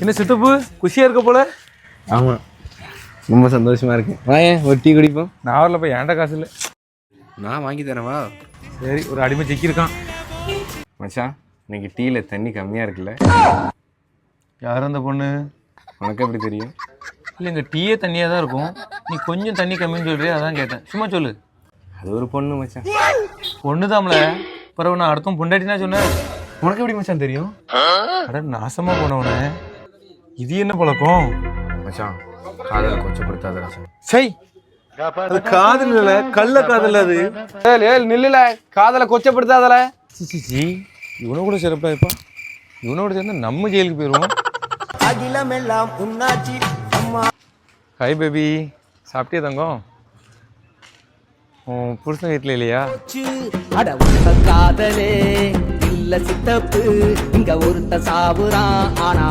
என்ன சித்தப்பு குஷியா இருக்க போல? ஆமாம், ரொம்ப சந்தோஷமா இருக்கு. வாயேன் ஒரு டீ குடிப்போம். நான் வரல போய் ஏன்டா காசு இல்லை. நான் வாங்கி தரேன் வா. சரி, ஒரு அடிமை சிக்கியிருக்கான். மச்சான், இன்னைக்கு டீயில் தண்ணி கம்மியாக இருக்குல்ல? யாரும் அந்த பொண்ணு? உனக்கு எப்படி தெரியும்? இல்லை, எங்கள் டீயே தண்ணியாக தான் இருக்கும். நீ கொஞ்சம் தண்ணி கம்மின்னு சொல்றியா, அதான் கேட்டேன். சும்மா சொல்லு. அது ஒரு பொண்ணு மச்சான். பொண்ணு தாம்ல, பிறகு நான் அடுத்தவன் பொண்டாட்டினா சொன்னேன். உனக்கு எப்படி மச்சான் தெரியும்? அட நாசமா போனவனே, இது என்ன பழக்கம்? மச்சான், காதலை கொச்சப்படுத்தாத மச்சான். சை, அது காதல் இல்ல, கள்ள காதல். அது நில்லுல, காதலை கொச்சப்படுத்தாதல. சி, இவனை கூட சிறப்பா இருப்பா. இவனோட சேர்ந்து நம்ம ஜெயிலுக்கு போயிடுவோம். ஹாய் பேபி, சாப்பிட்டியா தங்கம்? புருஷன் வீட்டில் இல்லையா? காதலே இல்ல சித்தப்பு, இங்க ஒருத்த சாவுறான் ஆனா